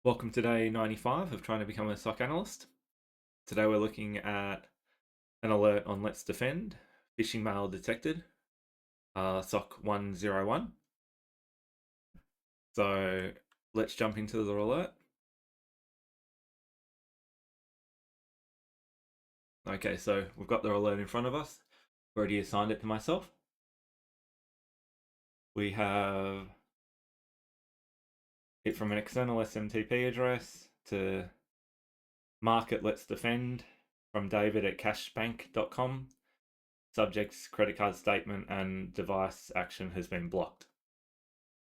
Welcome to day 95 of trying to become a SOC analyst. Today we're looking at an alert on LetsDefend, phishing mail detected, SOC101. So let's jump into the alert. Okay, so we've got the alert in front of us. I've already assigned it to myself. We have it from an external SMTP address to market LetsDefend from David at cashbank.com. Subject's credit card statement and device action has been blocked.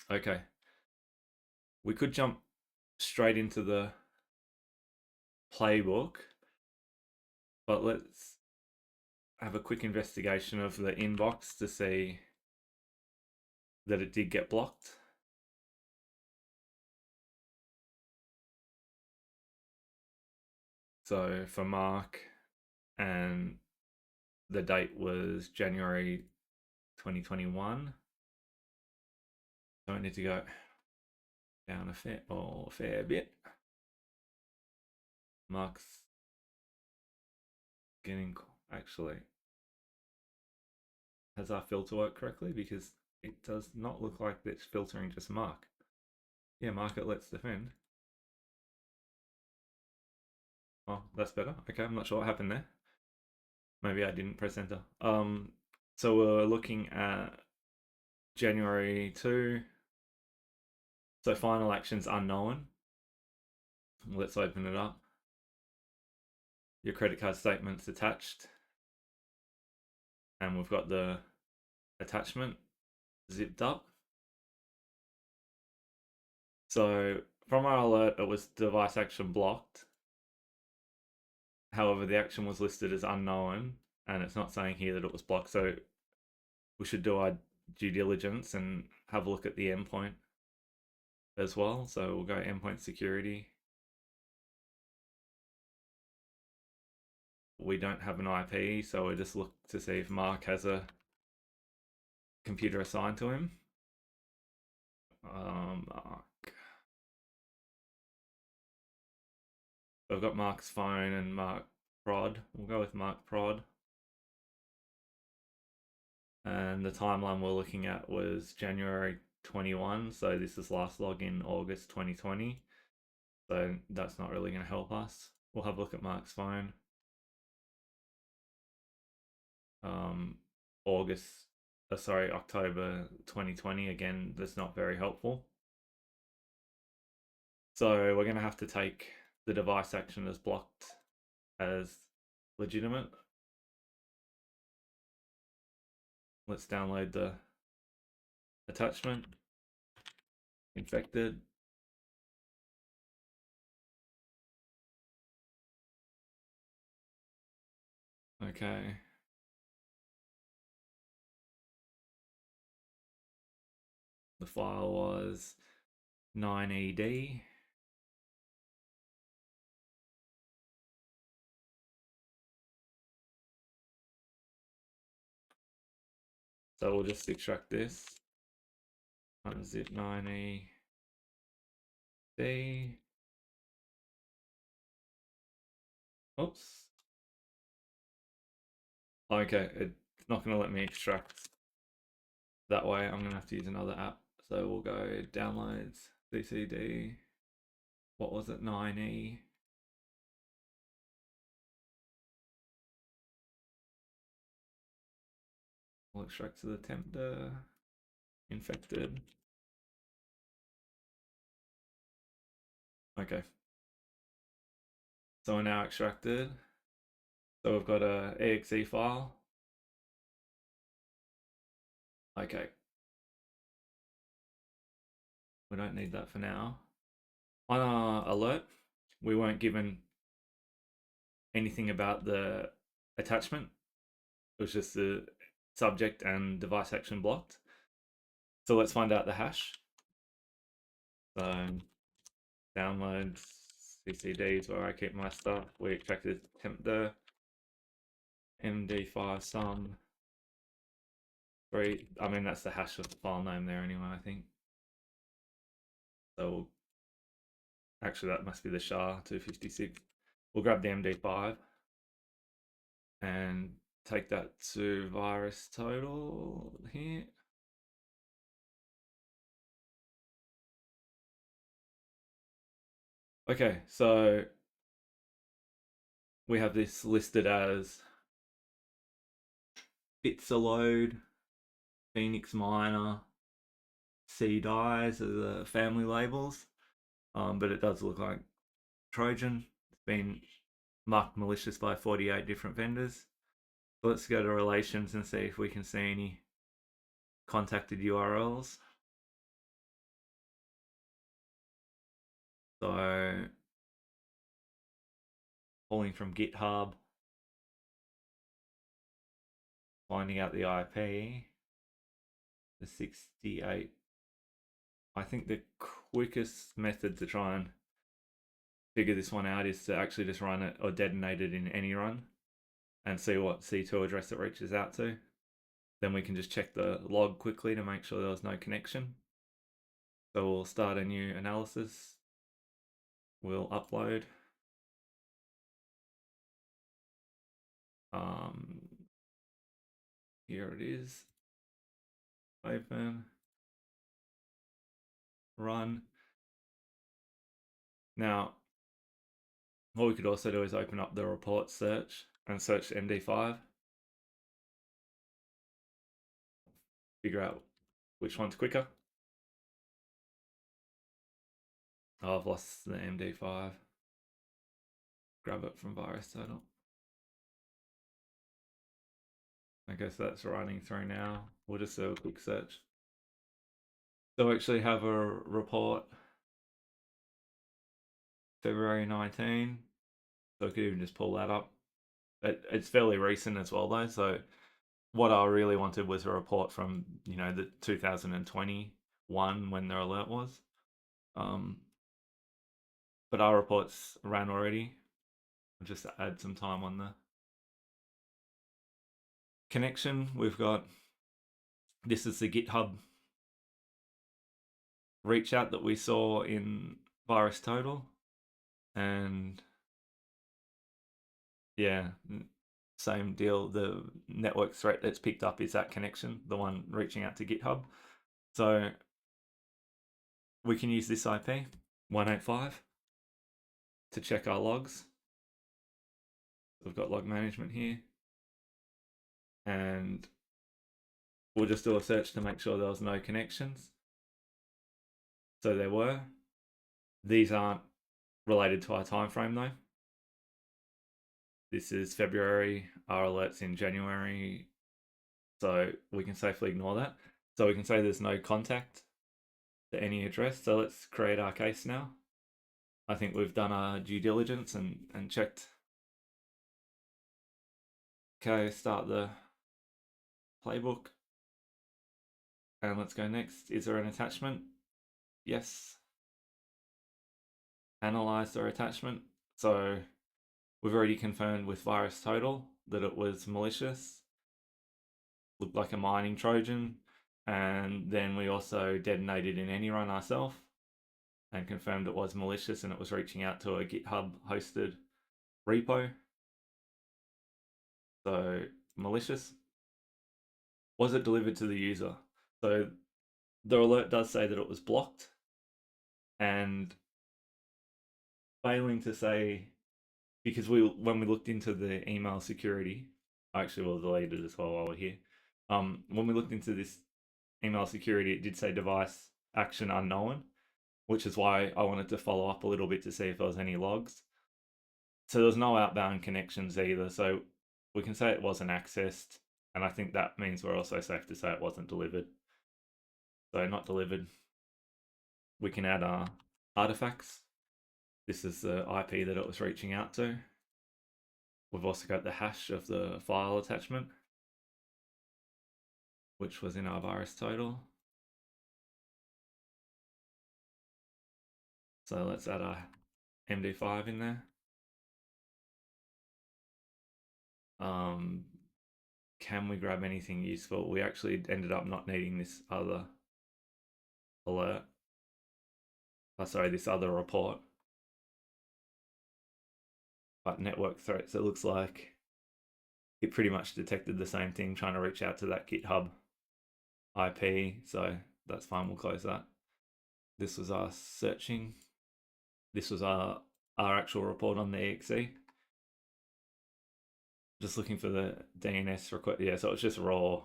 Okay. We could jump straight into the playbook, but let's have a quick investigation of the inbox to see that it did get blocked. So for Mark, and the date was January 2021. So I need to go down a fair bit. Mark's getting, actually, has our filter worked correctly? Because it does not look like it's filtering just Mark. Yeah, Mark at LetsDefend. Oh, that's better. Okay, I'm not sure what happened there. Maybe I didn't press enter. So we're looking at January 2. So final actions unknown. Let's open it up. Your credit card statement's attached. And we've got the attachment zipped up. So from our alert, it was device action blocked. However, the action was listed as unknown, and it's not saying here that it was blocked. So we should do our due diligence and have a look at the endpoint as well. So we'll go endpoint security. We don't have an IP, so we'll just look to see if Mark has a computer assigned to him. Mark. So I've got Mark's phone and Mark Prod. We'll go with Mark Prod. And the timeline we're looking at was January 21, so this is last login August 2020. So that's not really going to help us. We'll have a look at Mark's phone. October 2020. Again, that's not very helpful. So we're going to have to take the device action as blocked as legitimate. Let's download the attachment. Infected. Okay. The file was 9ED. So we'll just extract this. Unzip 9ED. Oops. Okay, it's not going to let me extract that way. I'm going to have to use another app. So we'll go downloads, CCD. What was it? 9E. We'll extract to the tempter. Infected. Okay. So we're now extracted. So we've got a exe file. Okay. We don't need that for now. On our alert, we weren't given anything about the attachment. It was just the subject and device action blocked. So let's find out the hash. So downloads, CCD is where I keep my stuff. We extracted tempter, MD5 sum 3. I mean, that's the hash of the file name there anyway, I think. So we'll Actually, that must be the SHA-256. We'll grab the MD5 and take that to virus total here. Okay, so we have this listed as bits a load, Phoenix Miner, C dies as the family labels, but it does look like Trojan. It's been marked malicious by 48 different vendors. So let's go to relations and see if we can see any contacted URLs. So pulling from GitHub, finding out the IP, the 68. I think the quickest method to try and figure this one out is to actually just run it or detonate it in any run and see what C2 address it reaches out to. Then we can just check the log quickly to make sure there was no connection. So we'll start a new analysis. We'll upload. Here it is. Open. Run. Now, what we could also do is open up the report search and search MD5. Figure out which one's quicker. Oh, I've lost the MD5. Grab it from virus total. Okay, so that's running through now. We'll just do a quick search. So we actually have a report February 19. So we could even just pull that up. It's fairly recent as well though. So what I really wanted was a report from, you know, the 2021 when their alert was. But our reports ran already. I'll just add some time on the connection. We've got, this is the GitHub reach out that we saw in virus total. And yeah, same deal. The network threat that's picked up is that connection, the one reaching out to GitHub. So we can use this IP, 185, to check our logs. We've got log management here. And we'll just do a search to make sure there was no connections. So there were. These aren't related to our time frame though. This is February, our alert's in January. So we can safely ignore that. So we can say there's no contact to any address. So let's create our case now. I think we've done our due diligence and checked. Okay, start the playbook. And let's go next. Is there an attachment? Yes. Analyze our attachment. So we've already confirmed with virus total that it was malicious. Looked like a mining Trojan. And then we also detonated in any run ourselves and confirmed it was malicious and it was reaching out to a GitHub hosted repo. So malicious. Was it delivered to the user? So the alert does say that it was blocked, and failing to say, because when we looked into the email security, I actually will delete it as well while we're here. When we looked into this email security, it did say device action unknown, which is why I wanted to follow up a little bit to see if there was any logs. So there was no outbound connections either. So we can say it wasn't accessed. And I think that means we're also safe to say it wasn't delivered. So not delivered. We can add our artifacts. This is the IP that it was reaching out to. We've also got the hash of the file attachment, which was in our virus total. So let's add our MD5 in there. Can we grab anything useful? We actually ended up not needing this other alert. Oh, sorry, this other report. But network threats, it looks like it pretty much detected the same thing, trying to reach out to that GitHub IP. So that's fine, we'll close that. This was our searching. This was our actual report on the exe. Just looking for the DNS request. Yeah, so it's just raw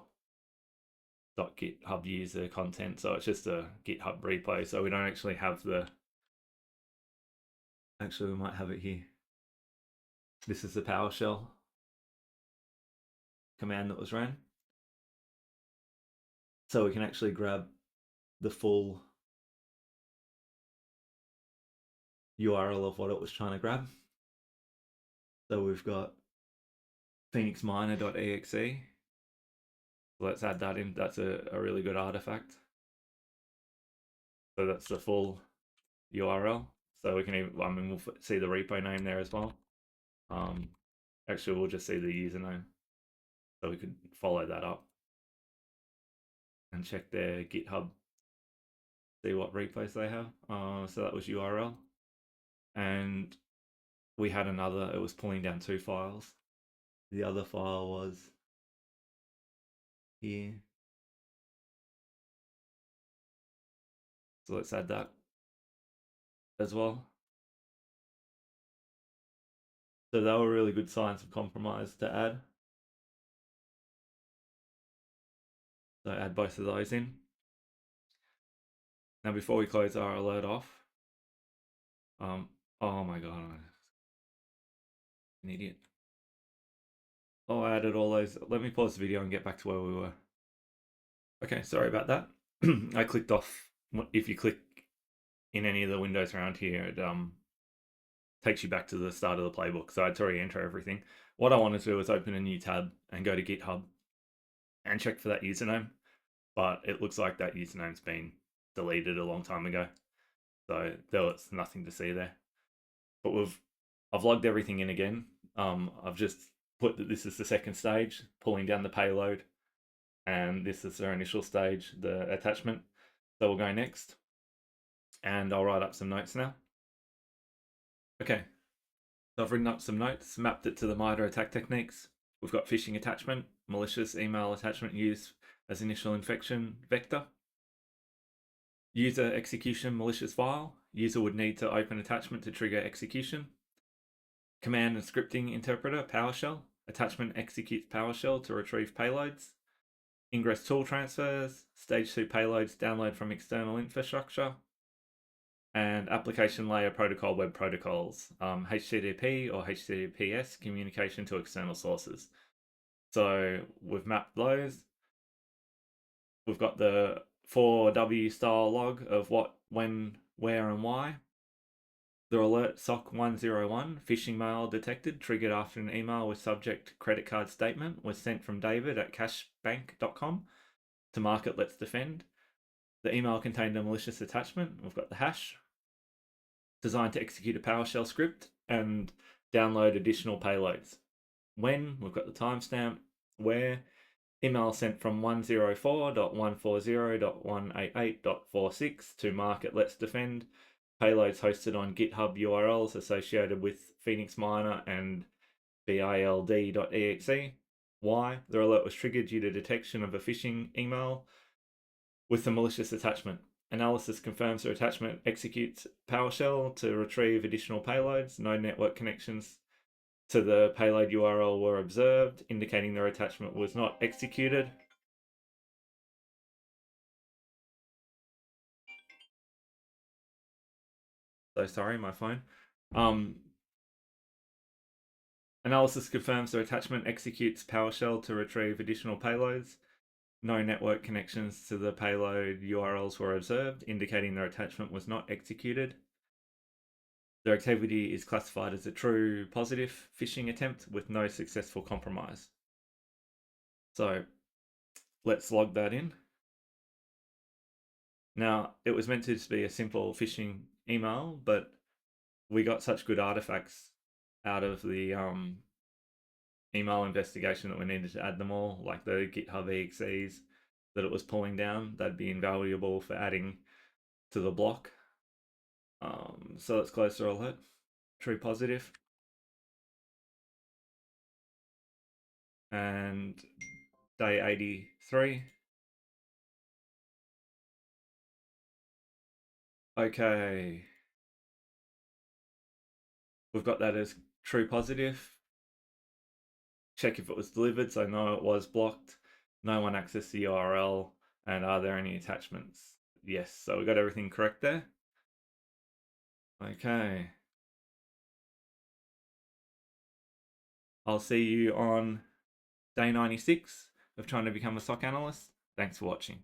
.github user content. So it's just a GitHub repo. So we don't actually have the, actually we might have it here. This is the PowerShell command that was ran. So we can actually grab the full URL of what it was trying to grab. So we've got phoenixminer.exe. Let's add that in. That's a really good artifact. So that's the full URL. So we can even, I mean, we'll see the repo name there as well. Actually, we'll just see the username. So we could follow that up and check their GitHub, see what repos they have. So that was URL. And we had another, it was pulling down 2 files. The other file was here. So let's add that as well. So they were really good signs of compromise to add. So add both of those in. Now before we close our alert off, oh my god, I'm an idiot. Oh, I added all those. Let me pause the video and get back to where we were. Okay, sorry about that. I clicked off. If you click in any of the windows around here, it takes you back to the start of the playbook. So I had to re-enter everything. What I want to do is open a new tab and go to GitHub and check for that username. But it looks like that username's been deleted a long time ago. So there was nothing to see there. But I've logged everything in again. I've just put that this is the second stage, pulling down the payload, and this is their initial stage, the attachment. So we'll go next, and I'll write up some notes now. Okay, so I've written up some notes, mapped it to the MITRE attack techniques. We've got phishing attachment, malicious email attachment used as initial infection vector. User execution malicious file. User would need to open attachment to trigger execution. Command and scripting interpreter, PowerShell. Attachment executes PowerShell to retrieve payloads. Ingress tool transfers. Stage 2 payloads download from external infrastructure. And application layer protocol web protocols, HTTP or HTTPS communication to external sources. So we've mapped those. We've got the 4W style log of what, when, where, and why. The alert SOC101 phishing mail detected, triggered after an email with subject credit card statement was sent from David at cashbank.com to market LetsDefend. The email contained a malicious attachment. We've got the hash, designed to execute a PowerShell script and download additional payloads. When, we've got the timestamp. Where, email sent from 104.140.188.46 to market LetsDefend. Payloads hosted on GitHub URLs associated with Phoenix Miner and bild.exe. Why? The alert was triggered due to detection of a phishing email with a malicious attachment. Analysis confirms the attachment executes PowerShell to retrieve additional payloads. No network connections to the payload URL were observed, indicating their attachment was not executed. So sorry, my phone. Analysis confirms the attachment executes PowerShell to retrieve additional payloads. No network connections to the payload URLs were observed, indicating their attachment was not executed. Their activity is classified as a true positive phishing attempt with no successful compromise. So let's log that in. Now, it was meant to just be a simple phishing email, but we got such good artifacts out of the email investigation that we needed to add them all, like the GitHub exes that it was pulling down. That'd be invaluable for adding to the block. So let's close the alert. True positive. and day 83. Okay. We've got that as true positive. Check if it was delivered, so no, it was blocked. No one accessed the URL, and are there any attachments? Yes, so we got everything correct there. Okay. I'll see you on day 96 of trying to become a SOC analyst. Thanks for watching.